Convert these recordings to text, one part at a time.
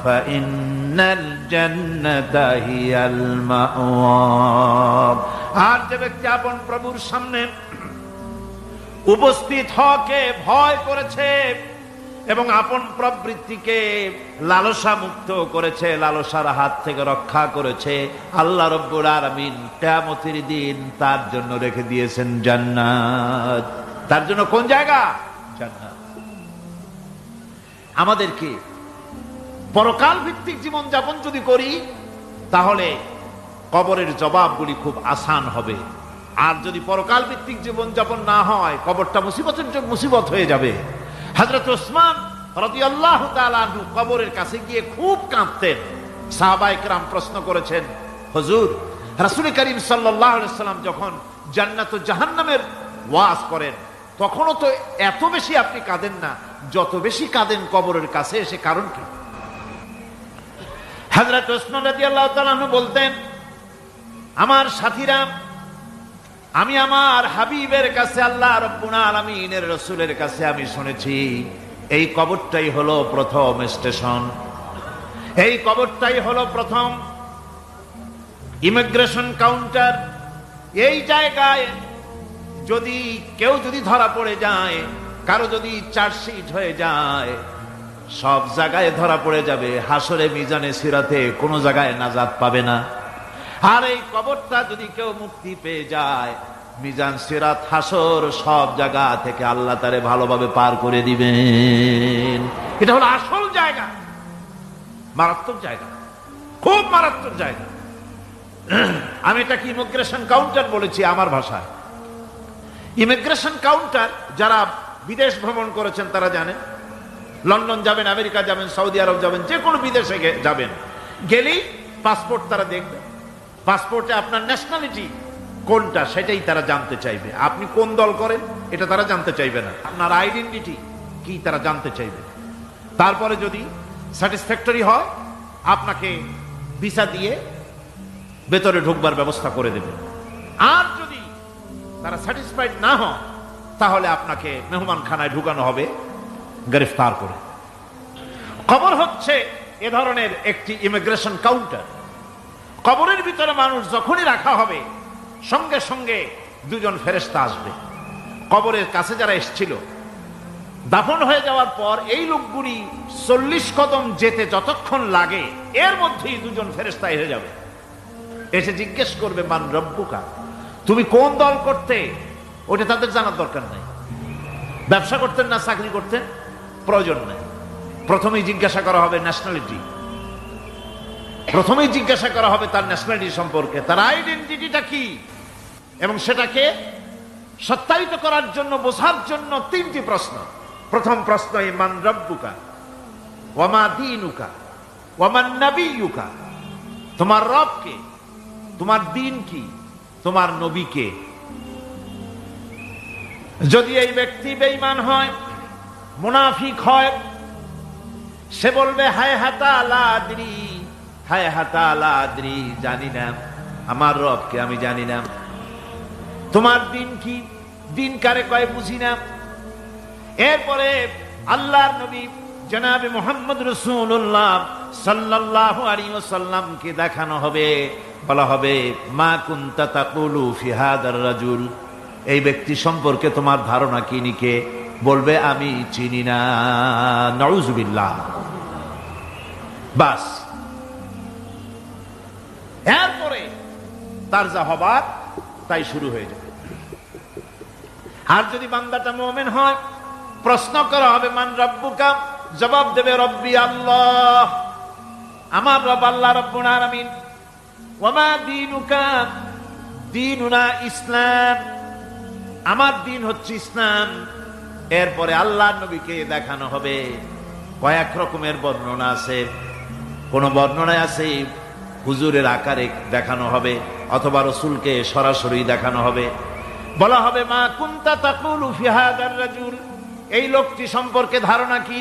ফাইন্নাল জান্নাতা হিয়াল মাওয়া। আর যে ব্যক্তি আপন প্রভুর সামনে উপস্থিত হওয়াকে ভয় করেছে এবং আপন প্রবৃত্তিকে লালসা মুক্ত করেছে, লালসার হাত থেকে রক্ষা করেছে, আল্লাহ রব্বুল আলামিন কিয়ামতের দিন তার জন্য রেখে দিয়েছেন জান্নাত। তার জন্য কোন জায়গা? জান্নাত। আমাদেরকে পরকাল ভিত্তিক জীবন যাপন যদি করি তাহলে কবরের জবাবগুলি খুব আসান হবে। আর যদি পরকাল ভিত্তিক জীবন যাপন না হয়, কবরটা মুসিবত হয়ে যাবে। হযরত ওসমান রাদিয়াল্লাহু তাআলা আনহু কবরের কাছে গিয়ে খুব কাঁদতেন। সাহাবায়ে কেরাম প্রশ্ন করেছেন, হুজুর, রাসূল করিম সাল্লাল্লাহু আলাইহি ওয়াসাল্লাম যখন জান্নাত ও জাহান্নামের ওয়াজ করেন তখনও তো এত বেশি আপনি কাঁদেন না, যত বেশি কাঁদেন কবরের কাছে এসে, কারণ কি? হযরত ওসমান রাদিয়াল্লাহু তাআলা আনহু বলতেন, আমার সাথীরা, আমি আমার হাবিবের কাছে, আল্লাহ রাব্বুল আলামিনের রাসূলের কাছে আমি শুনেছি এই কবরটাই হলো প্রথম স্টেশন, এই কবরটাই হলো প্রথম ইমিগ্রেশন কাউন্টার। এই জায়গায় যদি কেউ ধরা পড়ে যায়, কারো যদি চার্জশিট হয়ে যায়, সব জায়গায় ধরা পড়ে যাবে, হাসরে মিজানে সিরাতে কোনো জায়গায় নাজাত পাবে না। আর এই কবরটা যদি কেউ মুক্তি পেয়ে যায়, মিজান সিরাত হাসর সব জায়গা থেকে আল্লাহ তারে ভালোভাবে পার করে দিবেন। এটা হলো আসল জায়গা, মারাত্মক জায়গা, খুব মারাত্মক জায়গা। আমি এটাকে ইমিগ্রেশন কাউন্টার বলেছি আমার ভাষায়। ইমিগ্রেশন কাউন্টার যারা বিদেশ ভ্রমণ করেছেন তারা জানেন। লন্ডন যাবেন, আমেরিকা যাবেন, সৌদি আরব যাবেন, যে কোনো বিদেশে যাবেন, গেলেই পাসপোর্ট তারা দেখবে। পাসপোর্টে আপনার ন্যাশনালিটি কোনটা সেটাই তারা জানতে চাইবে। আপনি কোন দল করেন এটা তারা জানতে চাইবে না, আপনার আইডেন্টিটি কি তারা জানতে চাইবে। তারপরে যদি স্যাটিসফ্যাক্টরি হয় আপনাকে ভিসা দিয়ে ভেতরে ঢুকবার ব্যবস্থা করে দেবে। আর যদি তারা স্যাটিসফাইড না হয় তাহলে আপনাকে মেহমানখানায় ঢুকানো হবে গ্রেফতার করে। কবর হচ্ছে এ ধরনের একটি ইমিগ্রেশন কাউন্টার। কবরের ভিতরে মানুষ যখনই রাখা হবে সঙ্গে সঙ্গে দুজন ফেরেশতা আসবে। কবরের কাছে যারা এসেছিল দাফন হয়ে যাওয়ার পর এই লোকগুলি 40 কদম যেতে যতক্ষণ লাগে এর মধ্যেই দুজন ফেরেশতা এসে যাবে, এসে জিজ্ঞেস করবে, মান রব্বুকা, তুমি কোন দল করতে? ওটা তাদের জানার দরকার নাই। ব্যবসা করতেন না চাকরি করতেন, প্রয়োজন নেই। প্রথমেই জিজ্ঞাসা করা হবে ন্যাশনালিটি, প্রথমেই জিজ্ঞাসা করা হবে তার ন্যাশনালিটি সম্পর্কে, তার আইডেন্টিটিটা কি, এবং সেটাকে সত্যায়িত করার জন্য, বোঝার জন্য 3টি প্রশ্ন। প্রথম প্রশ্ন, মান রব্বুকা ওয়া মা দীনুকা ওয়া মান নাবিয়্যুকা, তোমার রব কে, তোমার দ্বীন কি, তোমার নবী কে। যদি এই ব্যক্তি বেঈমান হয়, মুনাফিক হয়, সে বলবে, হায় হাতা লা আদরি, হায় হাতা লা আদরি, জানি না আমার রবকে, আমি জানি না। তোমার দিন কি, দিন কারে কয় বুঝি না। এরপরে আল্লাহর নবী জনাবে মুহাম্মদ রাসূলুল্লাহ সাল্লাল্লাহু আলাইহি ওয়াসাল্লামকে দেখানো হবে, বলা হবে, মা কুনতা তাকুলু ফি হাদার রাজুল, এই ব্যক্তি সম্পর্কে তোমার ধারণা কি নিকে? বলবে, আমি চিনি না। নাউযুবিল্লাহ। বাস, এরপরে তার যা হবার তাই শুরু হয়ে যাবে। আর যদি বান্দাটা মুমিন হয়, প্রশ্ন করা হবে, মান রব্বুকা, জবাব দেবে, রব্বি আল্লাহ, আমার রব আল্লাহ রাব্বুল আলামিন। ওয়া মা দীনুকা, দীনুনা ইসলাম, আমার দিন হচ্ছে ইসলাম। এরপরে আল্লাহর নবীকে দেখানো হবে। কয়েক রকমের বর্ণনা আছে, কোন বর্ণনায় আছে হুজুরের আকারে দেখানো হবে, অথবা রাসূলকে সরাসরি দেখানো হবে। বলা হবে, মা কুনতা তাকুলু ফি হাদার রাজুল, এই লোকটি সম্পর্কে ধারণা কি?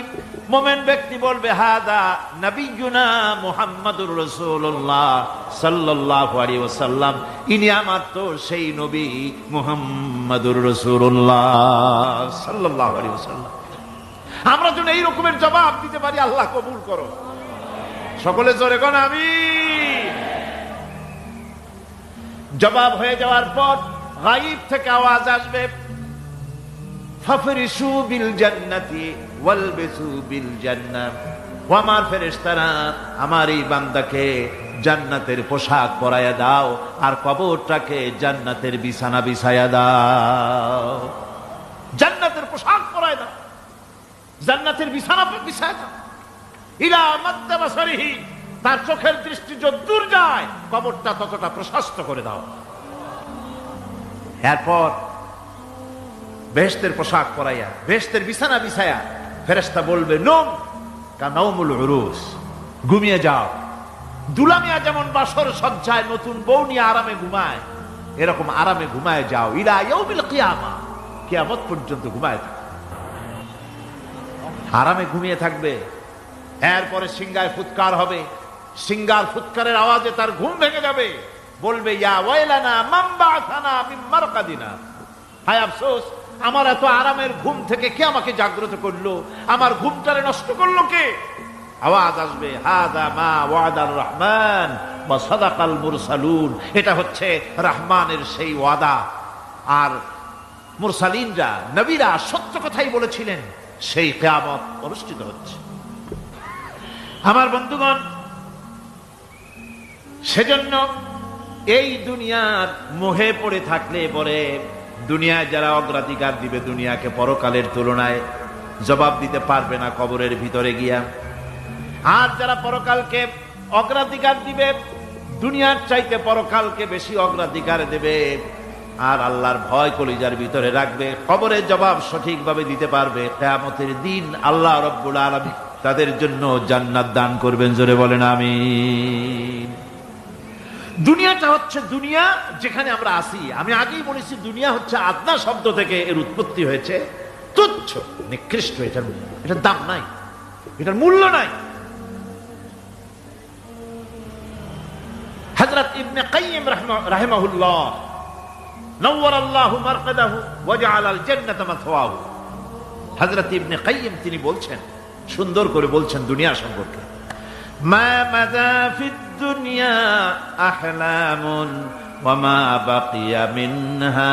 মুমিন ব্যক্তি বলবে, হাদা নবিয়ুনা মুহাম্মাদুর রাসূলুল্লাহ সাল্লাল্লাহু আলাইহি ওয়াসাল্লাম, ইনি আমার তো সেই নবী মুহাম্মাদুর রাসূলুল্লাহ সাল্লাল্লাহু আলাইহি ওয়াসাল্লাম। আমরা যেন এই রকমের জবাব দিতে পারি, আল্লাহ কবুল করো। সকলে জোরে কোন আমিন। জবাব হয়ে যাওয়ার পর গায়ব থেকে আওয়াজ আসবে, ফাফরিশু বিল জান্নাতি ওয়ালবিসু বিল জান্নাহ। ও আমার ফেরেশতারা, আমার এই বান্দাকে জান্নাতের পোশাক পরাইয়া দাও আর কবরটাকে জান্নাতের বিছানা বিছাইয়া দাও। জান্নাতের পোশাক পরাইয়া দাও, জান্নাতের বিছানা বিছাইয়া দাও। ইলা মাদ্দা বাসারিহি, তার চোখের দৃষ্টি যতদূর যায় কবরটা ততটা প্রশস্ত করে দাও। এরপর বেহেশতের পোশাক পরাইয়া বেহেশতের বিছানা বিছাইয়া ফেরেশতা বলবে, নম কানাউমুল উরুস, ঘুমিয়ে যাও। দুলামিয়া যেমন বাসর সজ্জায় নতুন বউ নিয়ে আরামে ঘুমায়, এরকম আরামে ঘুমায় যাও। ইলা ইয়াউমিল কিয়ামা, কিয়ামত পর্যন্ত ঘুমায় থাকো, আরামে ঘুমিয়ে থাকবে। এরপরে সিংগায় ফুৎকার হবে, সিংগার ফুৎকারের আওয়াজে তার ঘুম ভেঙে যাবে। বলবে, ইয়া ওয়াইলানা মান বাআসানা মিন মারকাদিনা, হায় আফসোস, আমার এত আরামের ঘুম থেকে কে আমাকে জাগ্রত করলো, আমার ঘুমটারে নষ্ট করলো কে? আওয়াজ আসবে, হাযা মা ওয়াদার রহমান ওয়া সাদাকাল মুরসালুন, এটা হচ্ছে রহমানের সেই ওয়াদা, আর মুরসালিনরা নবীরা সত্য কথাই বলেছিলেন, সেই কিয়ামত অনুষ্ঠিত হচ্ছে। আমার বন্ধুগণ, সেজন্য এই দুনিয়ার মোহে পড়ে থাকলে পরে দুনিয়ায় যারা অগ্রাধিকার দিবে দুনিয়াকে পরকালের তুলনায়, জবাব দিতে পারবে না কবরের ভিতরে গিয়া। আর যারা পরকালকে অগ্রাধিকার দিবে, দুনিয়ার চাইতে পরকালকে বেশি অগ্রাধিকার দেবে, আর আল্লাহর ভয় কলিজার ভিতরে রাখবে, কবরের জবাব সঠিকভাবে দিতে পারবে, কিয়ামতের দিন আল্লাহ রাব্বুল আলামিন তাদের জন্য জান্নাত দান করবেন। জোরে বলেন আমিন। দুনিয়াটা হচ্ছে দুনিয়া যেখানে আমরা আসি। আমি আগেই বলেছি, দুনিয়া হচ্ছে আদনা শব্দ থেকে এর উৎপত্তি হয়েছে, তুচ্ছ নিকৃষ্ট, এটার দাম নাই, এটার মূল্য নাই। হযরত ইবনে কাইয়িম রাহিমাহুল্লাহ নওয়ারাল্লাহু মারকাদাহু ওয়া জাআলাল জান্নাতা মাথওয়াহু, হযরত ইবনে কাইয়িম তিনি বলছেন, সুন্দর করে বলছেন দুনিয়া সম্পর্কে, মা মাযা ফিদ দুনিয়া আহলামুন ওয়া মা বাকিয়া মিনহা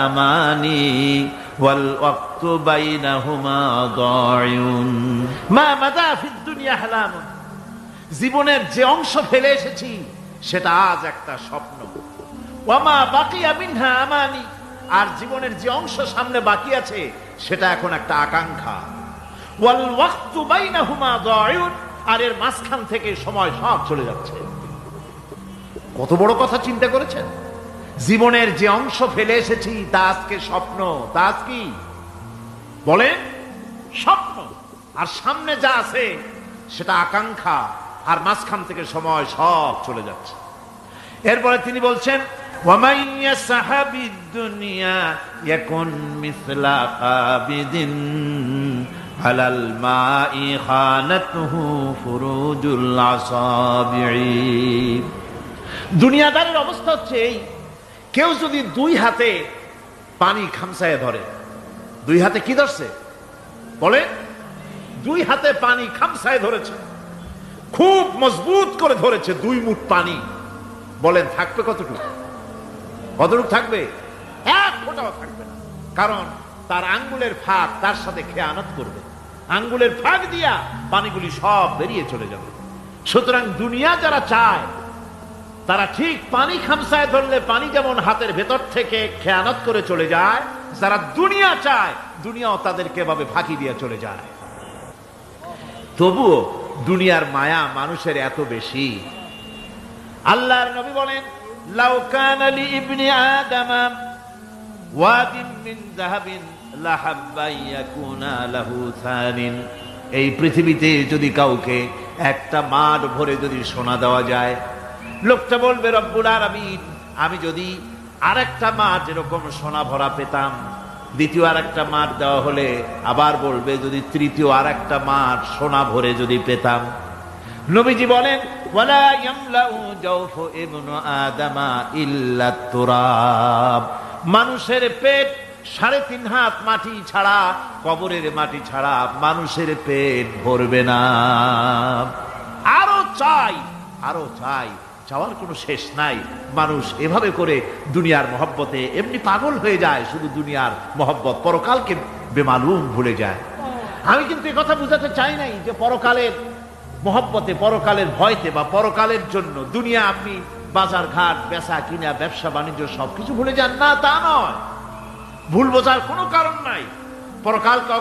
আমানি ওয়াল ওয়াক্তু বাইনাহুমা দায়ুন। মা মাযা ফিদ দুনিয়া আহলামুন, জীবনের যে অংশ ফেলে এসেছি সেটা আজ একটা স্বপ্ন। ওয়া মা বাকিয়া মিনহা আমানি, আর জীবনের যে অংশ সামনে বাকি আছে সেটা এখন একটা আকাঙ্ক্ষা। ওয়াল ওয়াক্তু বাইনাহুমা দায়ুন, আর এর মাঝখান থেকে সময় সব চলে যাচ্ছে। কত বড় কথা চিন্তা করেছেন? জীবনের যে অংশ ফেলে এসেছি তা আজকে স্বপ্ন, তা আজ কি বলেন? স্বপ্ন। আর সামনে যা আছে সেটা আকাঙ্ক্ষা, আর মাঝখান থেকে সময় সব চলে যাচ্ছে। এরপরে তিনি বলছেন, ওয়ামান ইয়াসহাবিদ দুনিয়া ইয়াকুন মিসলা কাবিদিন আলাল মাই খানাতুহু ফুরুজুল আসাবিঈ। দুনিয়াদারের অবস্থা হচ্ছে এই, কেউ যদি দুই হাতে পানি খামসায় ধরে, দুই হাতে কি ধরছে বলে? দুই হাতে পানি খামসায় ধরেছে, খুব মজবুত করে ধরেছে, 2 মুঠ পানি। বলেন থাকবে কতটুকু? কতটুকু থাকবে? 1 ফোঁটাও থাকবে না, কারণ তার আঙ্গুলের ফাঁক তার সাথে খেয়ানত করবে, আঙ্গুলের ফাঁক দিয়া পানিগুলি সব বেরিয়ে চলে যাবে। সুতরাং দুনিয়া যারা চায় তারা ঠিক পানি খামসায় ধরলে পানি যেমন হাতের ভেতর থেকে খেয়ানত করে চলে যায়, যারা দুনিয়া চায় দুনিয়াও তাদেরকে এভাবে ফাঁকি দিয়ে চলে যায়। তবুও দুনিয়ার মায়া মানুষের এত বেশি। আল্লাহর নবী বলেন, লাউ কানা লি ইবনি আদম ওয়াদিন মিন যাহাবিন লাহাব্বা ইয়াকুনা লাহু সানিন। এই পৃথিবীতে যদি কাউকে একটা মাঠ ভরে যদি সোনা দেওয়া যায়, লোকটা বলবে, রব্বুল আলামিন, আমি যদি আরেকটা মাঠ এরকম সোনা ভরা পেতাম। দ্বিতীয় আরেকটা মাঠ দেওয়া হলে আবার বলবে, যদি তৃতীয় আরেকটা মাঠ সোনা ভরে যদি পেতাম। নবীজি বলেন, ওয়ালা ইয়ামলাউ জাওফু ইবনু আদামা ইল্লা তুরাব। মানুষের পেট 3.5 হাত মাটি ছাড়া, কবরের মাটি ছাড়া মানুষের পেট ভরবে না। আরো চাই, আরো চাই, চাওয়ার কোনো শেষ নাই। মানুষ এভাবে করে দুনিয়ার মহব্বতে এমনি পাগল হয়ে যায়, শুধু দুনিয়ার মহব্বত, পরকালকে বেমালুম ভুলে যায়। আমি কিন্তু এই কথা বুঝাতে চাই নাই যে পরকালের মহব্বতে, পরকালের ভয়তে বা পরকালের জন্য দুনিয়া আপনি বাজার ঘাট, বেচা কিনা, ব্যবসা বাণিজ্য সবকিছু ভুলে যান, না তা নয়। ভুল বোঝার কোনো কারণ নাই। পরকালকে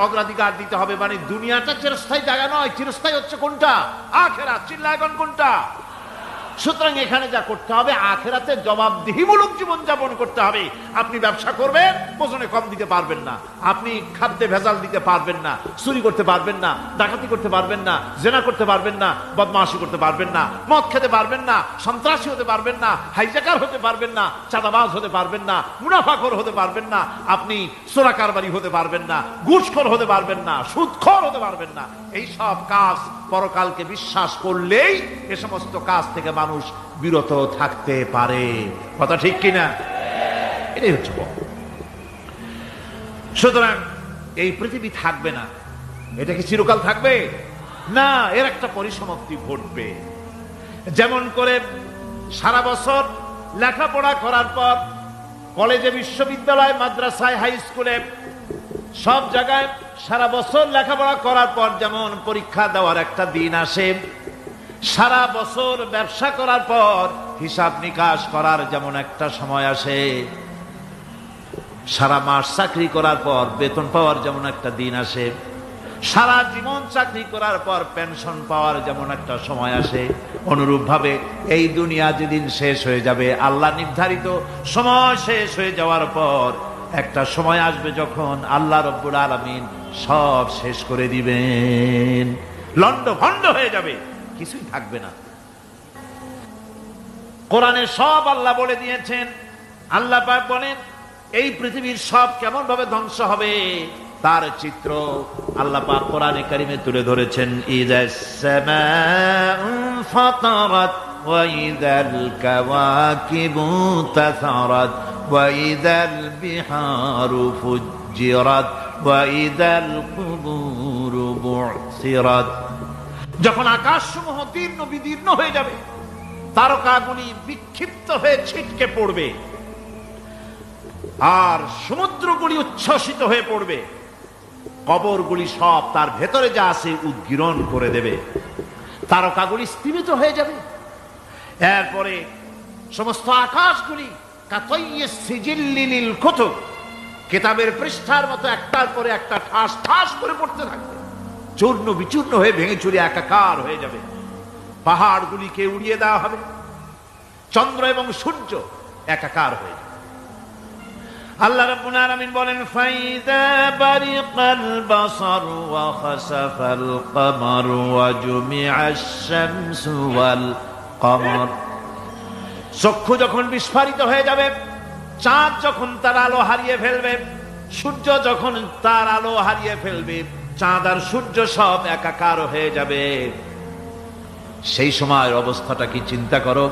অগ্রাধিকার দিতে হবে, মানে দুনিয়াটা চিরস্থায়ী জায়গা নয়। চিরস্থায়ী হচ্ছে কোনটা? আখিরাত। চিল্লায় এখন কোনটা? সুতরাং এখানে যা করতে হবে, আখিরাতে জবাবদিহিমূলক জীবন যাপন করতে হবে। আপনি ব্যবসা করবেন, ওজনে কম দিতে পারবেন না। আপনি খাদ্যে ভেজাল দিতে পারবেন না, চুরি করতে পারবেন না, ডাকাতি করতে পারবেন না, জেনা করতে পারবেন না, বদমাশি করতে পারবেন না, মদ খেতে পারবেন না, সন্ত্রাসী হতে পারবেন না, হাইজ্যাকার হতে পারবেন না, চাঁদাবাজ হতে পারবেন না, মুনাফাখোর হতে পারবেন না, আপনি চোরা কারবারি হতে পারবেন না, ঘুষখোর হতে পারবেন না, সুদখোর হতে পারবেন না। এই সব কাজ পরকালকে বিশ্বাস করলেই এ সমস্ত কাজ থেকে মানুষ বিরত থাকতে পারে। কথা ঠিক কিনা? এটাই হচ্ছে। সুতরাং এই পৃথিবী থাকবে না, এটা কি চিরকাল থাকবে? না, এর একটা পরিসমাপ্তি ঘটবে। যেমন করে সারা বছর লেখাপড়া করার পর কলেজে, বিশ্ববিদ্যালয়, মাদ্রাসায়, হাই স্কুলে, সব জায়গায় সারা বছর লেখাপড়া করার পর যেমন পরীক্ষা দেওয়ার একটা দিন আসে, সারা বছর ব্যবসা করার পর হিসাব নিকাশ করার যেমন একটা সময় আসে, সারা মাস চাকরি করার পর বেতন পাওয়ার যেমন একটা দিন আসে, সারা জীবন চাকরি করার পর পেনশন পাওয়ার যেমন একটা সময় আসে, অনুরূপ ভাবে এই দুনিয়া যেদিন শেষ হয়ে যাবে, আল্লাহ নির্ধারিত সময় শেষ হয়ে যাওয়ার পর একটা সময় আসবে যখন আল্লাহ রব্বুল আলামিন সব শেষ করে দিবেন, লন্ড ভন্ড হয়ে যাবে, কিছুই থাকবে না। কোরআনে সব আল্লাহ বলে দিয়েছেন। আল্লাহ পাক বলেন এই পৃথিবীর সব কেমন ভাবে ধ্বংস হবে তার চিত্র আল্লাহ পাক কোরআনে কারিমে তুলে ধরেছেন। ইযাস সামাউ ফাতারাত ওয়া ইযাল কাওয়াকিবু তাসারাত ওয়া ইযাল বিহারু ফুজ্জিরাত ওয়া ইযাল কুবুরু বু'সিরাত। যখন আকাশসমূহ দীর্ণ বিদীর্ণ হয়ে যাবে, তারকাগুলি বিক্ষিপ্ত হয়ে ছিটকে পড়বে, আর সমুদ্রগুলি উচ্ছ্বসিত হয়ে পড়বে, কবরগুলি সব তার ভেতরে যা আছে উদ্গীরণ করে দেবে, তারকাগুলি স্থিমিত হয়ে যাবে। এরপরে সমস্ত আকাশগুলি কাতাইয়িস সিজিল্লিল কুতুব, কিতাবের পৃষ্ঠার মতো একটার পরে একটা ঠাস ঠাস করে পড়তে থাকবে, চূর্ণ বিচূর্ণ হয়ে ভেঙে চুরে একাকার হয়ে যাবে। পাহাড়গুলিকে উড়িয়ে দেওয়া হবে, চন্দ্র এবং সূর্য একাকার হয়ে যাবে। আল্লাহ রাব্বুল আলামিন বলেন ফাইদা বারিকাল বাসার ওয়া খাসাফাল কমার ওয়া জুমিআশ শামসু ওয়াল কমার। চক্ষু যখন বিস্ফারিত হয়ে যাবে, চাঁদ যখন তার আলো হারিয়ে ফেলবে, সূর্য যখন তার আলো হারিয়ে ফেলবে, চাঁদ আর সূর্য সব একাকার হয়ে যাবে, সেই সময়ের অবস্থাটা কি চিন্তা করো।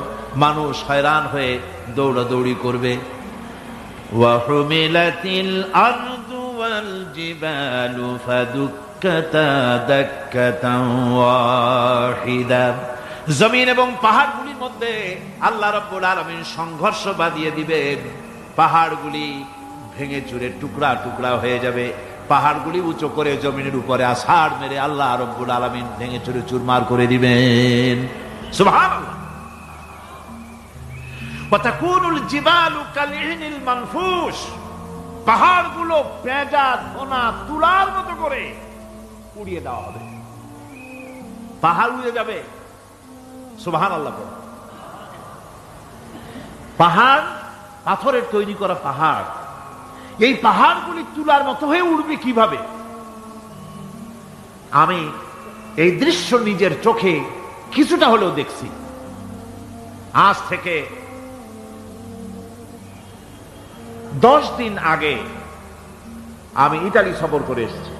মানুষ হয়রান হয়ে দৌড়াদৌড়ি করবে। ওয়াহুমিলাতিল আরদু ওয়াল জিবালু ফাদুক্কাতা দাক্কাতান ওয়াহিদা। জমিন এবং পাহাড়গুলির মধ্যে আল্লাহ রাব্বুল আলামিন সংঘর্ষ বাঁধিয়ে দিবেন, পাহাড়গুলি ভেঙে চুরে টুকরা টুকরা হয়ে যাবে, পাহাড়গুলি উঁচু করে জমিনের উপরে আছাড় মেরে আল্লাহ রাব্বুল আলামিন ভেঙে চুরে চুরমার করে দিবেন। সুবহানাল্লাহ। ওয়া তাকুনুল জিবালু কালইহনিল মানফুশ। পাহাড়গুলো পেঁজা ধোনা তুলার মতো করে উড়িয়ে দেওয়া হবে, পাহাড় উড়ে যাবে। সুবহানাল্লাহ। পাহাড় পাথরের তৈরি করা পাহাড়, এই পাহাড়গুলি তুলার মতো হয়ে উড়বে কিভাবে? আমি এই দৃশ্য নিজের চোখে কিছুটা হলেও দেখছি। আজ থেকে 10 দিন আগে আমি ইতালি সফর করে এসেছি।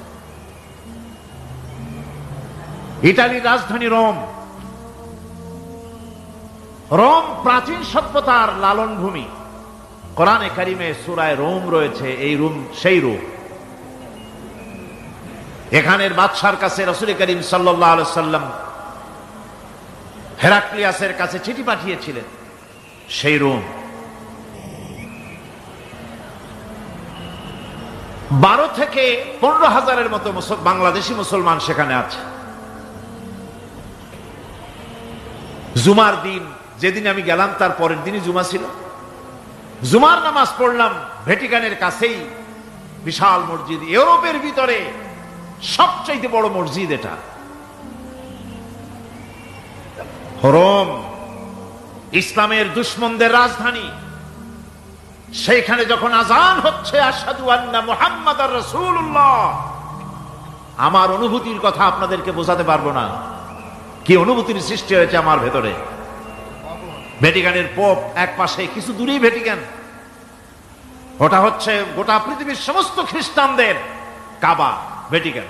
ইতালির রাজধানী রোম। রোম প্রাচীন সভ্যতার লালন ভূমি। কোরআনে কারিমে সূরা রোম রয়েছে, এই রোম সেই রোম। এখানের বাদশার কাছে রাসূল করিম সাল্লাল্লাহু আলাইহি সাল্লাম হেরাক্লিয়াসের কাছে চিঠি পাঠিয়েছিলেন, সেই রোম। 12 থেকে 15,000-এর মতো বাংলাদেশি মুসলমান সেখানে আছে। জুমার দিন, যেদিন আমি গেলাম তার পরের দিনই জুমা ছিল। জুমার নামাজ পড়লাম ভ্যাটিকানের কাছেই, বিশাল মসজিদ, ইউরোপের ভিতরে সবচাইতে বড় মসজিদ এটা। রোম ইসলামের দুশমনদের রাজধানী। সেইখানে যখন আজান হচ্ছে আশহাদু আন্না মুহাম্মাদার রাসূলুল্লাহ, আমার অনুভূতির কথা আপনাদেরকে বোঝাতে পারবো না, কি অনুভূতির সৃষ্টি হয়েছে আমার ভেতরে। ভ্যাটিকানের পোপ এক পাশে, কিছু দূরেই ভ্যাটিকান, ওটা হচ্ছে গোটা পৃথিবীর সমস্ত খ্রিস্টানদের কাবা, ভ্যাটিকান।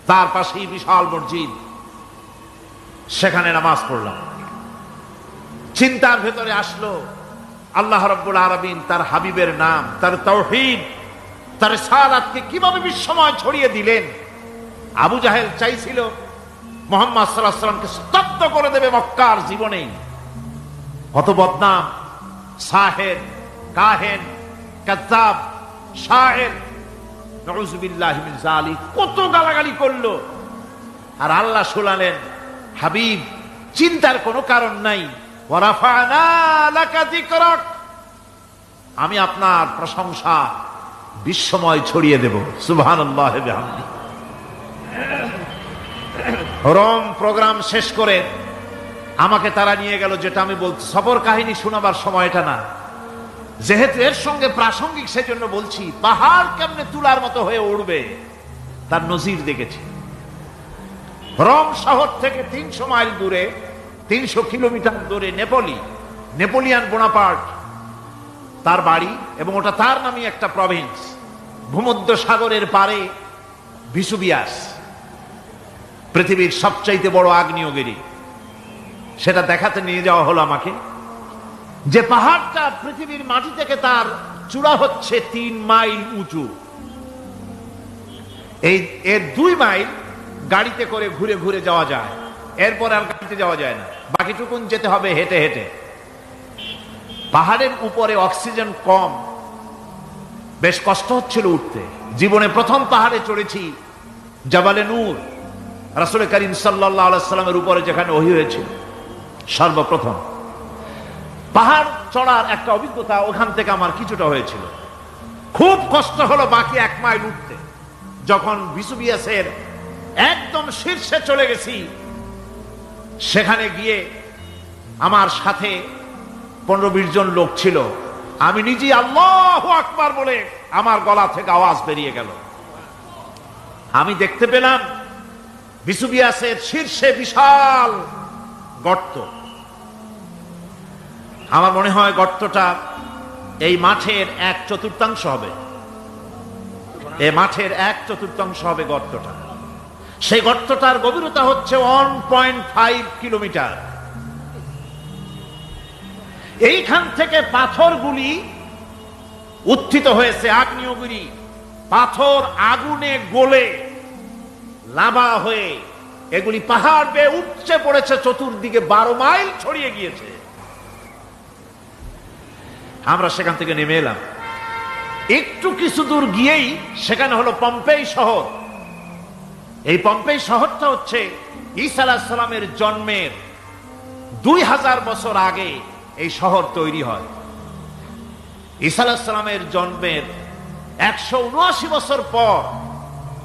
তার পাশেই বিশাল মসজিদ, সেখানে নামাজ পড়লাম। চিন্তার ভেতরে আসলো আল্লাহ রাব্বুল আলামিন তার হাবিবের নাম, তার তাওহীদ, তার রিসালাতকে কিভাবে বিশ্বময় ছড়িয়ে দিলেন। আবু জাহেল চাইছিল মুহাম্মদ সাল্লাল্লাহু আলাইহি ওয়াসাল্লামকে স্তব্ধ করে দেবে মক্কার জীবনেই। কত বদনাম, সাহের, কাহেন, কাযযাব, শায়ের, নাউযুবিল্লাহি মিন যালিক, কত গালাগালি করলো। আর আল্লাহ শুনালেন, হাবিব চিন্তার কোনো কারণ নাই, ওয়া রাফা'না লাকা যিকরাক, আমি আপনার প্রশংসা বিশ্বময় ছড়িয়ে দেব। সুবহানাল্লাহি ওয়া বিহামদিহি। রোম প্রোগ্রাম শেষ করে আমাকে তারা নিয়ে গেল, যেটা আমি বলছি সফর কাহিনী শোনাবার সময়টা না, যেহেতু এর সঙ্গে প্রাসঙ্গিক সেজন্য বলছি। পাহাড় কেমনে তুলার মতো হয়ে উঠবে তার নজির দেখেছি। রোম শহর থেকে 300 মাইল দূরে, 300 কিলোমিটার দূরে নেপোলিয়ান বোনাপার্ট তার বাড়ি, এবং ওটা তার নামই একটা প্রভিন্স। ভূমধ্য সাগরের পারে ভিসুভিয়াস, পৃথিবীর সবচাইতে বড় আগ্নেয়গিরি, সেটা দেখাতে নিয়ে যাওয়া হলো আমাকে। যে পাহাড়টা পৃথিবীর মাটি থেকে তার চূড়া হচ্ছে 3 মাইল উঁচু, এর 2 মাইল গাড়িতে করে ঘুরে ঘুরে যাওয়া যায়, এরপর আর গাড়িতে যাওয়া যায় না, বাকিটুকুন যেতে হবে হেঁটে হেঁটে। পাহাড়ের উপরে অক্সিজেন কম, বেশ কষ্ট হচ্ছিল উঠতে। জীবনে প্রথম পাহাড়ে চড়েছি, জাবালে নূর, রাসূল করিম সাল্লাল্লাহু আলাইহি সাল্লামের উপরে যেখানে ওহী হয়েছিল সর্বপ্রথম। পাহাড় চড়ার একটা অভিজ্ঞতা ওখান থেকে আমার কিছুটা হয়েছিল। খুব কষ্ট হলো বাকি 1 মাইল উঠতে। যখন ভিসুভিয়াসের একদম শীর্ষে চলে গেছি, সেখানে গিয়ে আমার সাথে 15-20 জন লোক ছিল। আমি নিজে আল্লাহু আকবার বলে আমার গলা থেকে আওয়াজ বেরিয়ে গেল। আমি দেখতে পেলাম ভিসুভিয়াসের শীর্ষে বিশাল গর্ত। আমার মনে হয় গর্তটা এই মাঠের 1/4 হবে, এই মাঠের 1/4 হবে গর্তটা। সেই গর্তটার গভীরতা হচ্ছে 1.5 কিলোমিটার। এইখান থেকে পাথরগুলি উত্থিত হয়েছে, আগ্নেয়গিরি পাথর আগুনে গলে লাভা হয়ে এগুলি পাহাড় বেয়ে উপচে পড়েছে, চতুর্দিকে 12 মাইল ছড়িয়ে গিয়েছে। আমরা সেখান থেকে নেমে এলাম। একটু কিছু দূর গিয়েই সেখানে হলো পম্পেই শহর। এই পম্পেই শহরটা হচ্ছে ঈসা আলাইহিস সালামের জন্মের 2000 বছর আগে এই শহর তৈরি হয়। ঈসা আলাইহিস সালামের জন্মের 179 বছর পর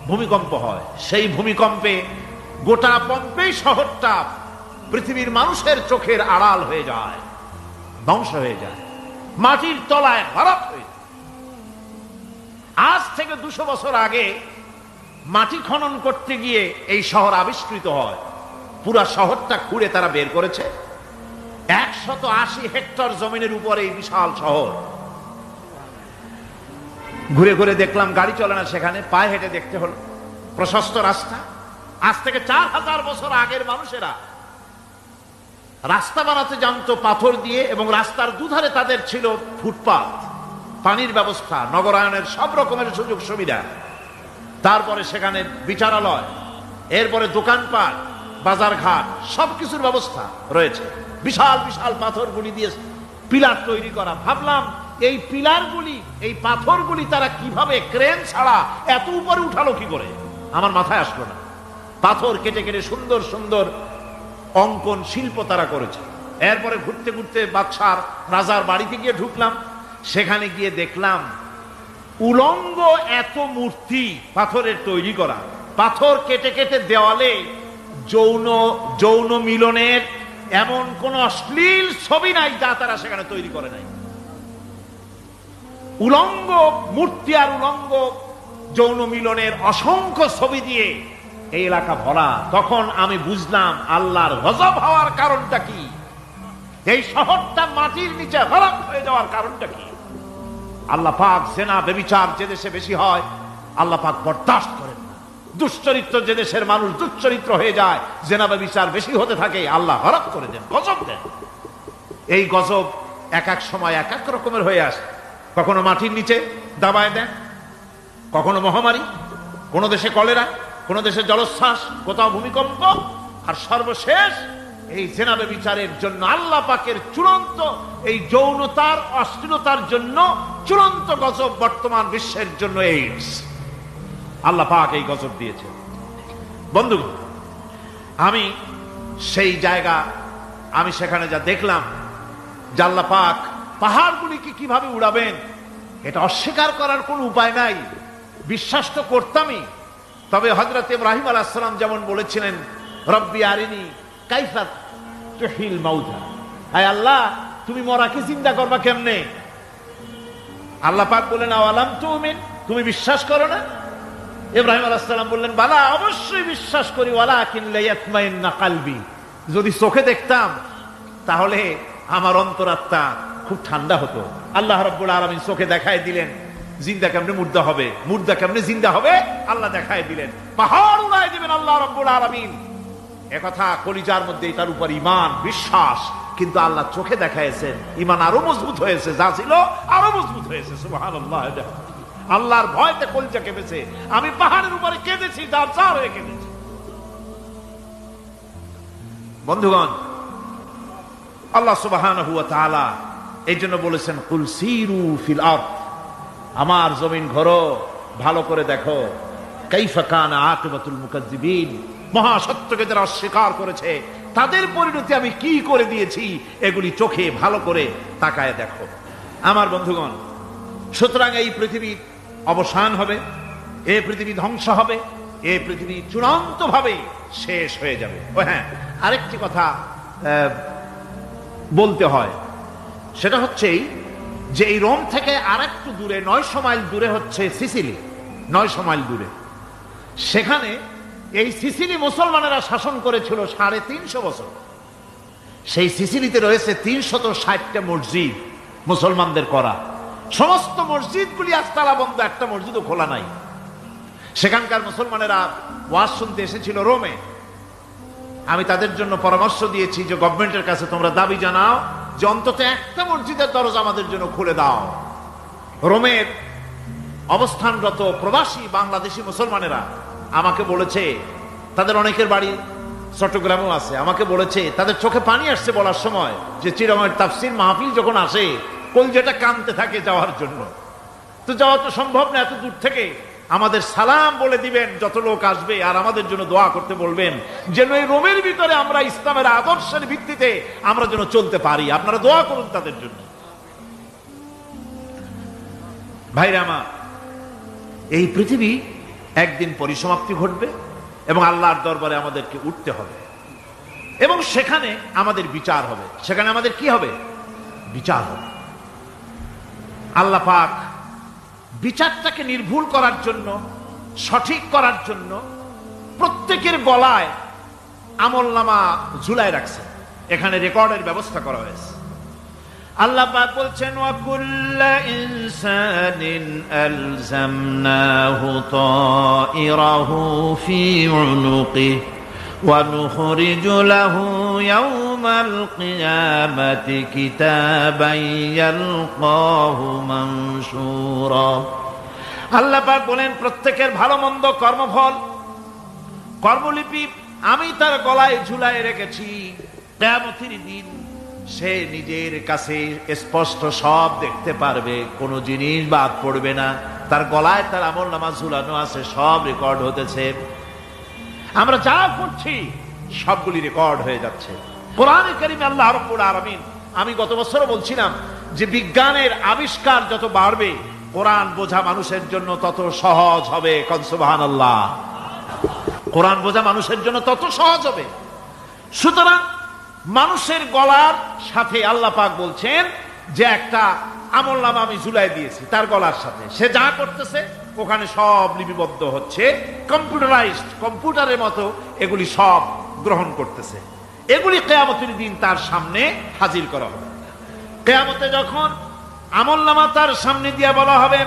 ভূমিকম্প হয়। সেই ভূমিকম্পে গোটা পম্পেই শহরটা পৃথিবীর মানুষের চোখের আড়াল হয়ে যায়, ধ্বংস হয়ে যায়, মাটির তলায় হারাপ হয়ে যায়। আজ থেকে 200 বছর আগে মাটি খনন করতে গিয়ে এই শহর আবিষ্কৃত হয়। পুরা শহরটা খুঁড়ে তারা বের করেছে। 180 হেক্টর জমিনের উপরে এই বিশাল শহর। ঘুরে ঘুরে দেখলাম, গাড়ি চলে না সেখানে, পায়ে হেঁটে দেখতে হলো। প্রশস্ত রাস্তা। আজ থেকে 4000 বছর আগের মানুষেরা রাস্তা বানাতে জানতো পাথর দিয়ে, এবং রাস্তার দুধারে তাদের ছিল ফুটপাত, পানির ব্যবস্থা, নগরায়নের সব রকমের সুযোগ সুবিধা। তারপরে সেখানে বিচারালয়, এরপরে দোকানপাট, বাজার ঘাট সবকিছুর ব্যবস্থা রয়েছে। বিশাল বিশাল পাথরগুলি দিয়ে পিলার তৈরি করা। ভাবলাম এই পিলারগুলি, এই পাথরগুলি তারা কিভাবে ক্রেন ছাড়া এত উপরে উঠালো কি করে, আমার মাথায় আসলো না। পাথর কেটে কেটে সুন্দর সুন্দর অঙ্কন শিল্প তারা করেছে। এরপরে ঘুরতে ঘুরতে বাদশার রাজার বাড়িতে গিয়ে ঢুকলাম। সেখানে গিয়ে দেখলাম উলঙ্গ এত মূর্তি পাথরের তৈরি করা। পাথর কেটে কেটে দেওয়ালে যৌন যৌন মিলনের এমন কোন অশ্লীল ছবি নাই যা তারা সেখানে তৈরি করে নাই। উলঙ্গ মূর্তি আর উলঙ্গ যৌন মিলনের অসংখ্য ছবি দিয়ে এই এলাকা ভরা। তখন আমি বুঝলাম আল্লাহর গজব হওয়ার কারণটা কি, এই শহরটা মাটির নিচে হারাম হয়ে যাওয়ার কারণটা কি। আল্লাহ পাক জেনা ব্যভিচার যে দেশে বেশি হয় আল্লাহ পাক বরদাস্ত করেন না। দুশ্চরিত্র যে দেশের মানুষ দুশ্চরিত্র হয়ে যায়, জেনা ব্যভিচার বেশি হতে থাকে, আল্লাহ হারাম করে দেন, গজব দেন। এই গজব এক এক সময় এক এক রকমের হয়ে আসে। কখনো মাটির নিচে দাবায় দেন, কখনো মহামারী, কোন দেশে কলেরা, কোন দেশে জলোচ্ছ্বাস, কোথাও ভূমিকম্প, আর সর্বশেষ এই জেনা ব্যভিচারের জন্য আল্লাহ পাকের চূড়ান্ত এই যৌনতার অশ্লীলতার জন্য চূড়ান্ত গজব বর্তমান বিশ্বের জন্য এইডস। আল্লাহ পাক এই গজব দিয়েছে। বন্ধুগণ, আমি সেই জায়গা, আমি সেখানে যা দেখলাম যে আল্লাহ পাক পাহাড়গুলিকে কিভাবে উড়াবেন এটা অস্বীকার করার কোনো উপায় নাই। বিশ্বাস তো করতামই, তবে হযরত ইব্রাহিম আলাইহিস সালাম যেমন বলেছিলেন, রব্বি আরিনি কাইফা তুহিল মাউতা, আয় আল্লাহ তুমি মরাকে জিন্দা করবা কেমনে? আল্লাহ পাক বললেন আওয়ালাম তুমিন, তুমি বিশ্বাস করো না? ইব্রাহিম আলাইহিস সালাম বললেন বালা, অবশ্যই বিশ্বাস করি, ওয়ালাকিন লিয়াতমাইন্না কলবি, যদি চোখে দেখতাম তাহলে আমার অন্তরাত্মা খুব ঠান্ডা হতো। আল্লাহ রাব্বুল আলামিন চোখে দেখায় দিলেন জিন্দা কেমনে মুর্দা হবে, মুর্দা কেমনে জিন্দা হবে, আল্লাহ দেখায় দিলেন। পাহাড় উড়ায় দিবেন আল্লাহ রাব্বুল আলামিন। একথা কলিজার মধ্যে তার উপর ঈমান বিশ্বাস, কিন্তু আল্লাহ চোখে দেখাইছেন, ঈমান আরো মজবুত হয়েছে, যা ছিল আরো মজবুত হয়েছে। সুবহানাল্লাহ। আল্লাহর ভয়তে কলিজা কেঁপেছে। আমি পাহাড়ের উপরে কেঁদেছি, যার চার হয়ে কেঁদেছি। বন্ধুগণ, আল্লাহ সুবহানাহু ওয়া তাআলা এই জন্য বলেছেন কুল সিরু ফিল আরদ, আমার জমিন ঘোরো, ভালো করে দেখো, কাইফা কানা আকিবাতুল মুকাজ্জিবিন, মহাসত্যকে যারা অস্বীকার করেছে তাদের পরিণতি আমি কি করে দিয়েছি, এগুলি চোখে ভালো করে তাকায় দেখো। আমার বন্ধুগণ, সুতরাং এই পৃথিবীর অবসান হবে, এই পৃথিবী ধ্বংস হবে, এই পৃথিবী চূড়ান্ত ভাবে শেষ হয়ে যাবে। ও হ্যাঁ, আরেকটি কথা বলতে হয়, সেটা হচ্ছে যে এই রোম থেকে আরেকটু দূরে 900 মাইল দূরে হচ্ছে সিসিলি। 900 মাইল দূরে, সেখানে এই সিসিলি মুসলমানেরা শাসন করেছিল 350 বছর। সেই সিসিলিতে রয়েছে 360টা মসজিদ মুসলমানদের করা। সমস্ত মসজিদগুলি আজ তালা বন্ধ, একটা মসজিদও খোলা নাই। সেখানকার মুসলমানেরা ওয়াজ শুনতে এসেছিল রোমে। আমি তাদের জন্য পরামর্শ দিয়েছি যে গভর্নমেন্টের কাছে তোমরা দাবি জানাও যে অন্তত একটা মসজিদের দরজা আমাদের জন্য খুলে দাও। রোমের অবস্থানরত প্রবাসী বাংলাদেশি মুসলমানেরা আমাকে বলেছে, তাদের অনেকের বাড়ি চট্টগ্রামেও আছে, আমাকে বলেছে তাদের চোখে পানি আসছে বলার সময় যে চিরঙের তাফসীর মাহফিল যখন আসে কলজাটা কাঁদতে থাকে যাওয়ার জন্য। তো যাওয়া তো সম্ভব না এত দূর থেকে, আমাদের সালাম বলে দিবেন যত লোক আসবে, আর আমাদের জন্য দোয়া করতে বলবেন যেন এই রোমের ভিতরে আমরা ইসলামের আদর্শের ভিত্তিতে আমরা যেন চলতে পারি। আপনারা দোয়া করুন তাদের জন্য। ভাইরা আমার, এই পৃথিবী একদিন পরিসমাপ্তি ঘটবে এবং আল্লাহর দরবারে আমাদেরকে উঠতে হবে এবং সেখানে আমাদের বিচার হবে। সেখানে আমাদের কি হবে? বিচার হবে। আল্লাহ পাক বিচারটাকে নির্ভুল করার জন্য, সঠিক করার জন্য প্রত্যেকের গলায় আমলনামা ঝুলায় রাখছেন। এখানে রেকর্ডের ব্যবস্থা করা হয়েছে। আল্লাহ পাক বলছেন ওয়া কুল্লা ইনসানিন আলজামনাহু তাইরাহু ফি উনুকিহি ওয়া নুখরিজু লাহু ইয়াওমাল কিয়ামাতি কিতাবান ইয়ালকাহু মানশুরা। আল্লাহ পাক বলেন প্রত্যেকের ভালো মন্দ কর্মফল, কর্মলিপি আমি তার গলায় ঝুলায় রেখেছি। কিয়ামতের দিন সে নিজের কাছে স্পষ্ট সব দেখতে পারবে, কোনো জিনিস বাদ পড়বে না। তার গলায় তার আমলনামা ঝুলানো আছে, সব রেকর্ড হতেছে। আমরা যা করছি সবগুলি রেকর্ড হয়ে যাচ্ছে। কোরআনে কারিমে আল্লাহ রাব্বুল আলামিন, আমি গত বছরও বলছিলাম যে বিজ্ঞানের আবিষ্কার যত বাড়বে কোরআন বোঝা মানুষের জন্য তত সহজ হবে। সুবহানাল্লাহ। কোরআন বোঝা মানুষের জন্য তত সহজ হবে। সুতরাং মানুষের গলার সাথে আল্লাহ পাক বলছেন যে একটা আমলনামা আমি ঝুলাই দিয়েছি তার গলার সাথে, সে যা করতেছে ওখানে সব লিপিবদ্ধ হচ্ছে, কম্পিউটারাইজড, কম্পিউটারের মতো এগুলি সব গ্রহণ করতেছে। এগুলি কিয়ামতের দিন তার সামনে হাজির করা হবে। কিয়ামতে যখন আমলনামা তার সামনে দিয়ে বলা হবে,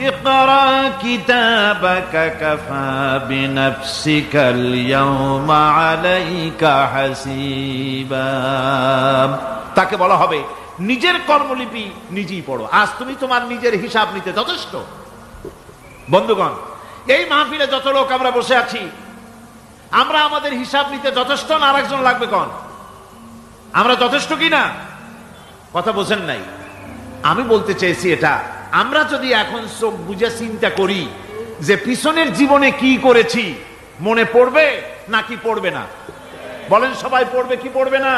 ইকরা কিতাবাকা কাফা বিনাফসিকাল ইয়াওমা আলাইকা হাসিবা, তাকে বলা হবে নিজের কর্মলিপি নিজেই পড়ো, আজ তুমি তোমার নিজের হিসাব নিতে যথেষ্ট। বন্ধুগণ, এই মাহফিলে যত লোক আমরা বসে আছি, আমরা আমাদের হিসাব নিতে যথেষ্ট না আরেকজন লাগবে? কোন আমরা যথেষ্ট কিনা? কথা বোঝেন নাই। আমি বলতে চেয়েছি এটা, আমরা যদি এখন চোখ বুঝে চিন্তা করি যে পিছনের জীবনে কি করেছি, মনে পড়বে নাকি পড়বে না? বলেন সবাই, পড়বে কি পড়বে না?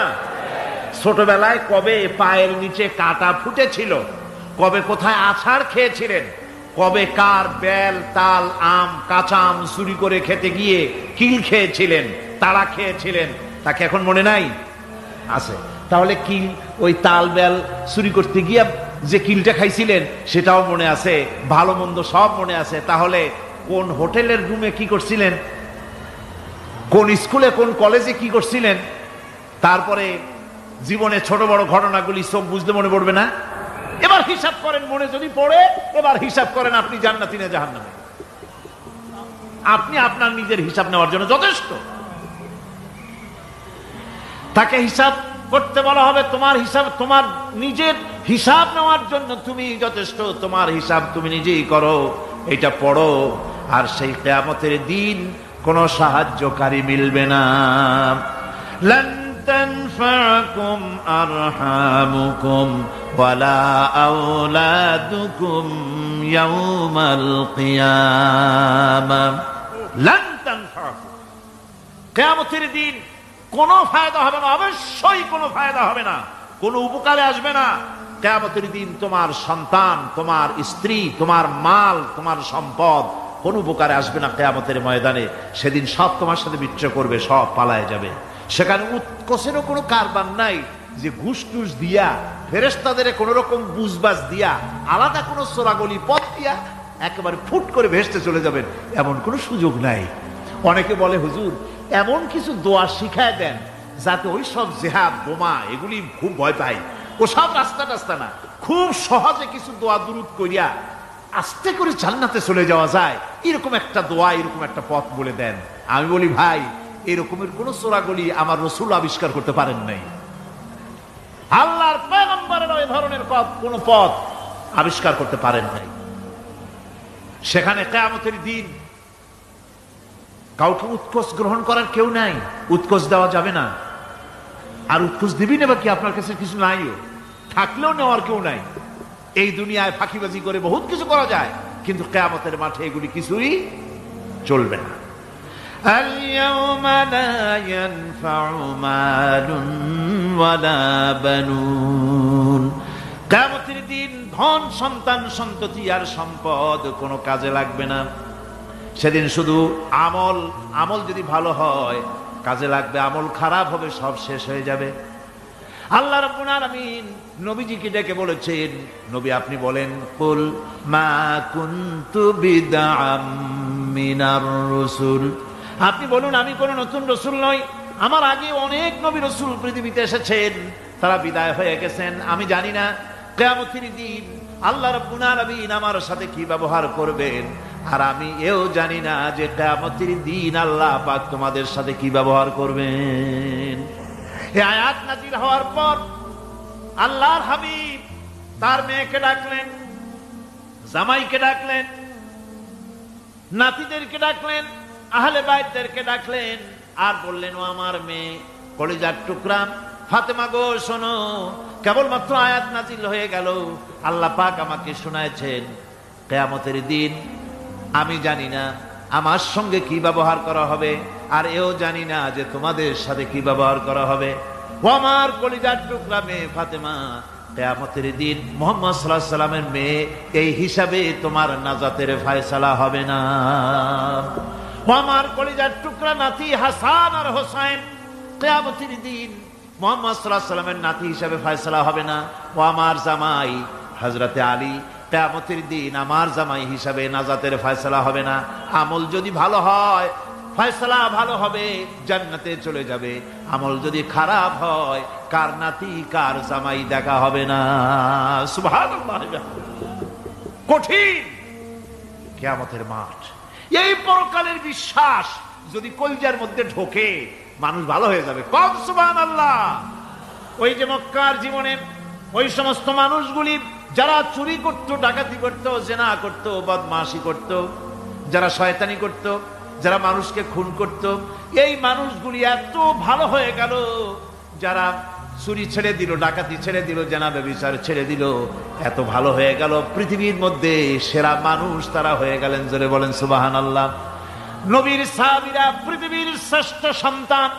ছোটবেলায় কবে পায়ের নিচে কাটা ফুটেছিল, কবে কোথায় আছাড় খেয়েছিলেন, কবে কার বেল, তাল, আম, কাঁচা আম চুরি করে খেতে গিয়ে কিল খেয়েছিলেন, তাড়া খেয়েছিলেন, তাকে এখন মনে নাই? আছে। তাহলে কিল, ওই তাল বেল চুরি করতে গিয়ে যে কিলটা খাইছিলেন সেটাও মনে আছে, ভালো মন্দ সব মনে আছে। তাহলে কোন হোটেলের রুমে কি করছিলেন, কোন স্কুলে কোন কলেজে কি করছিলেন, তারপরে জীবনে ছোট বড় ঘটনাগুলি সব বুঝতে মনে পড়বে না? এবার হিসাব করেন, মনে যদি পড়ে এবার হিসাব করেন আপনি জান্নাতি না জাহান্নামী। আপনি আপনার নিজের হিসাব নেওয়ার জন্য যথেষ্ট। তাকে হিসাব করতে বলা হবে, তোমার হিসাব, তোমার নিজের হিসাব নেওয়ার জন্য তুমি যথেষ্ট, তোমার হিসাব তুমি নিজেই করো, এটা পড়ো। আর সেই কিয়ামতের দিন কোনো সাহায্যকারী মিলবে না। লান তানফাকুম আরহামুকুম ওয়ালা আওলাদুকুম ইয়াউমাল কিয়ামাহ। লান তানফাকুম, কিয়ামতের দিন কোনো ফায়দা হবে না, অবশ্যই কোনো ফায়দা হবে না, কোনো উপকারে আসবে না। কিয়ামতের দিন তোমার সন্তান, তোমার স্ত্রী, তোমার মাল, তোমার সম্পদ কোন উপকারে আসবে না। কিয়ামতের ময়দানে সেদিন সব তোমার সাথে বিচ্ছেদ করবে, সব পালায় যাবে। সেখানে উৎকোষেরও কোনো কারবার নাই যে ঘুষ টুস দিয়া, ফেরেশতাদের কোন রকম বুঝবাজ দিয়া, আলাদা কোনো চোরাগলি পথ দিয়া একেবারে ফুট করে ভেসতে চলে যাবেন, এমন কোনো সুযোগ নাই। অনেকে বলে, হুজুর এমন কিছু দোয়া শিখায় দেন যাতে ওই সব জেহাদ, বোমা এগুলি খুব ভয় পাই, ও সব রাস্তা টাস্তা না, খুব সহজে কিছু দোয়া দুরূদ করিয়া আস্তে করে জান্নাতে চলে যাওয়া যায়, এরকম একটা দোয়া, এরকম একটা পথ বলে দেন। আমি বলি, ভাই এরকমের কোন চোরাগলি আমার রাসূল আবিষ্কার করতে পারেন নাই। আল্লাহর পয়গম্বরের ওই ধরনের পথ, কোন পথ আবিষ্কার করতে পারেন নাই। সেখানে কিয়ামতের দিন কাউকে উৎকোষ গ্রহণ করার কেউ নাই, উৎকোষ দেওয়া যাবে না। আর উৎকোষ দিবি নেবা কি? আপনার কাছে কিছু নাইও, থাকলেও নেওয়ার কেউ নাই। এই দুনিয়ায় ফাঁকিবাজি করে বহুত কিছু করা যায়, কিন্তু কিয়ামতের মাঠে এগুলি কিছুই চলবে না। আল-ইয়াওমা লা ইয়ানফা'ু মালুন ওয়ালা বানুন, কিয়ামতের দিন ধন, সন্তান, সন্ততি আর সম্পদ কোনো কাজে লাগবে না। সেদিন শুধু আমল, আমল যদি ভালো হয় কাজে লাগবে, আমল খারাপ হবে সব শেষ হয়ে যাবে। আল্লাহ রাব্বুল আলামিন নবীজিকে ডেকে বলেছেন, নবী আপনি বলেন, কুল মা কুনতু বিদআম মিনার রাসূল, আপনি বলুন আমি কোন নতুন রাসূল নই, আমার আগে অনেক নবী রাসূল পৃথিবীতে এসেছেন, তারা বিদায় হয়ে গেছেন। আমি জানি না কিয়ামতের দিন আল্লাহ রাব্বুল আলামিন আমার সাথে কি ব্যবহার করবেন, আর আমি এও জানি না যে কিয়ামতের দিন আল্লাহ পাক তোমাদের সাথে কি ব্যবহার করবেন। এই আয়াত নাযিল হওয়ার পর আল্লাহর হাবিব তার মেয়েকে ডাকলেন, জামাইকে ডাকলেন, নাতিদেরকে ডাকলেন, আহলে বাইতদেরকে ডাকলেন, আর বললেন, ও আমার মেয়ে, কলিজার টুকরা ফাতেমা গো, শোনো, কেবলমাত্র আয়াত নাজিল হয়ে গেল, আল্লাহ পাক আমাকে শোনায়ছেন, কিয়ামতের দিন আমি জানি না আমার সঙ্গে কি ব্যবহার করা হবে, আর এও জানি না যে তোমাদের সাথে কি ব্যবহার করা হবে। ও আমার কলিজার টুকরা মেয়ে ফাতেমা, কিয়ামতের দিন মুহাম্মদ সাল্লাল্লাহু আলাইহি সাল্লামের মেয়ে, এই হিসাবে তোমার নাজাতের ফয়সালা হবে না। ও আমার কলিজার টুকরা নাতি হাসান আর হোসেন, কিয়ামতের দিন মুহাম্মদ সাল্লাল্লাহু আলাইহি সাল্লামের নাতি হিসাবে ফয়সালা হবে না। ও আমার জামাই হযরতে আলী, কিয়ামতের দিন আমার জামাই হিসাবে নাজাতের ফয়সালা হবে না। আমল যদি ভালো হয় ফয়সালা ভালো হবে, জান্নাতে চলে যাবে। আমল যদি খারাপ হয়, কার নাতি কার জামাই দেখা হবে না। সুবহানাল্লাহ। কঠিন কিয়ামতের মাঠ। এই পরকালের বিশ্বাস যদি কলিজার মধ্যে ঢোকে, মানুষ ভালো হয়ে যাবে। কম সুবহানাল্লাহ। ওই যে মক্কার জীবনে ওই সমস্ত মানুষগুলি যারা চুরি করত, ডাকাতি করত, জেনা করত, বদমাশি করত, যারা শয়তানি করত, যারা মানুষকে খুন করত, এই মানুষগুলি এত ভালো হয়ে গেল, যারা চুরি ছেড়ে দিল, ডাকাতি ছেড়ে দিল, জেনা ব্যভিচার ছেড়ে দিল, এত ভালো হয়ে গেল, পৃথিবীর মধ্যে সেরা মানুষ তারা হয়ে গেলেন। জোরে বলেন সুবহানাল্লাহ। নবীর সাহাবীরা পৃথিবীর শ্রেষ্ঠ সন্তান,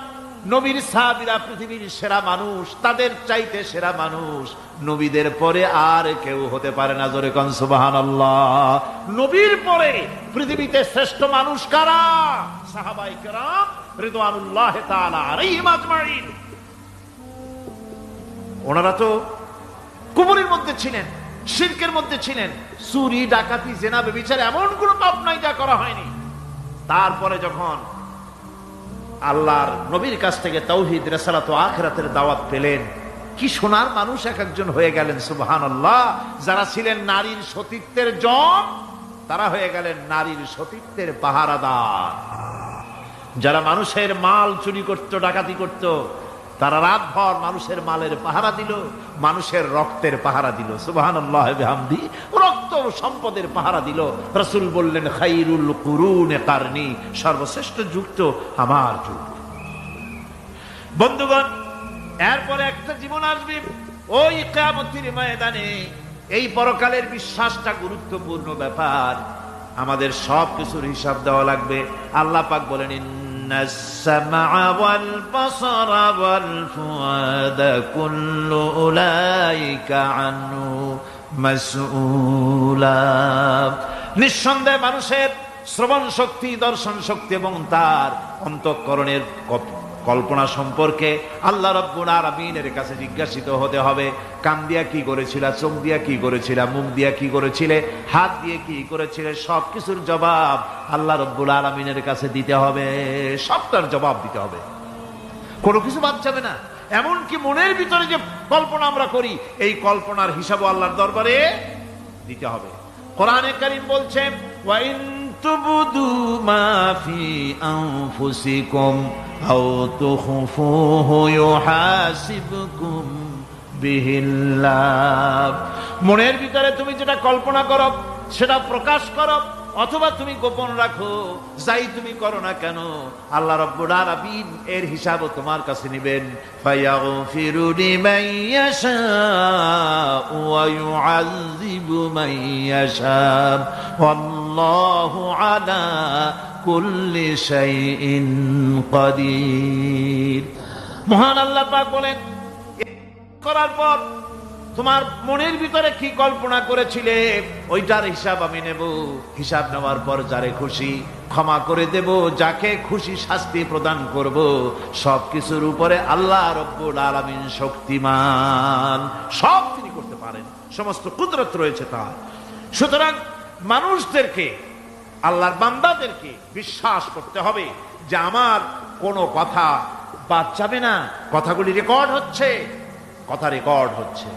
নবীর সাহাবীরা পৃথিবীর সেরা মানুষ, তাদের চাইতে সেরা মানুষ নবীদের পরে আর কেউ হতে পারে না। জোরে কোন সুবহানাল্লাহ। নবীর পরে পৃথিবীতে শ্রেষ্ঠ মানুষ কারা? সাহাবায়ে কেরাম রিদওয়ানুল্লাহি তাআলা আলাইহিম আজমাইন। ওনারা তো কুফরের মধ্যে ছিলেন, শিরকের মধ্যে ছিলেন, চুরি ডাকাতি জেনা ব্যভিচার এমন কোন পাপ নাই যা করা হয়নি। তারপরে যখন আল্লাহর নবীর কাছ থেকে তাওহীদ, রিসালাত ও আখিরাতের দাওয়াত পেলেন, কি সোনার মানুষ এক একজন হয়ে গেলেন। সুবহানাল্লাহ। যারা ছিলেন নারীর সতীত্বের জম, তারা হয়ে গেলেন নারীর সতীত্বের পাহারাদার। যারা মানুষের মাল চুরি করত, ডাকাতি করত, তারা রাতভর মানুষের মালের পাহারা দিল, মানুষের রক্তের পাহারা দিল। সুবহানাল্লাহ বিহামদি। রক্ত সম্পদের পাহারা দিল। রাসূল বললেন, খায়রুল কুরুনে কারনি, সর্বশ্রেষ্ঠ যুগ তো আমার যুগ। বন্ধুগণ, এরপরে একটা জীবন আসবে ওই কিয়ামতের ময়দানে। এই পরকালের বিশ্বাসটা গুরুত্বপূর্ণ ব্যাপার। আমাদের সব কিছুর হিসাব দেওয়া লাগবে। আল্লাহ পাক বলেন, ইন্নাস সামআ ওয়াল বাসারা ওয়াল ফুআদা কুল্লু উলাইকা আনহু মাসউলা। নিঃসন্দেহে মানুষের শ্রবণ শক্তি, দর্শন শক্তি এবং তার অন্তঃকরণের কল্পনা সম্পর্কে আল্লাহ রাব্বুল আলামিনের কাছে জিজ্ঞাসিত হতে হবে। কান দিয়া কি করেছিলা, চোখ দিয়া কি করেছিলা, মুখ দিয়া কি করেছিলে, হাত দিয়ে কি করেছিলে, সবকিছুর জবাব আল্লাহ রাব্বুল আলামিনের কাছে দিতে হবে। সবটার জবাব দিতে হবে, কোনো কিছু বাদ যাবে না। এমনকি মনের ভিতরে যে কল্পনা আমরা করি, এই কল্পনার হিসাবও আল্লাহর দরবারে দিতে হবে। কোরআনে কারীম বলছে, ওয়া ইন তুবদু মা ফি আনফুসিকুম আও তুখফুহু ইউহাসিবকুম বিহিল্লাহ। মনের ভিতরে তুমি যেটা কল্পনা করো সেটা প্রকাশ করো, অথবা তুমি গোপন রাখো, যাই তুমি করো না কেন, আল্লাহ রাব্বুল আলামিন এর হিসাবও তোমার কাছে নেবেন। ফায়াগফিরু লিমান ইয়াশাউ ওয়া ইউআযযিবু মান ইয়াশাউ ওয়াল্লাহু আলা কুল্লি শাইইন কাদির। মহান আল্লাহ পাক বলেন, করার পর তোমার মনের ভিতরে কি কল্পনা করেছিলে ওইটার হিসাব আমি নেব। হিসাব নেওয়ার পর যারে খুশি ক্ষমা করে দেব, যাকে খুশি শাস্তি প্রদান করব। সবকিছুর উপরে আল্লাহ রাব্বুল আলামিন শক্তিমান, সব তিনি করতে পারেন, সমস্ত কুদরত রয়েছে তার। সুতরাং মানুষদেরকে, আল্লাহর বান্দাদেরকে বিশ্বাস করতে হবে যে আমার কোনো কথা বাদ যাবে না। কথাগুলি রেকর্ড হচ্ছে, কথা রেকর্ড হচ্ছে।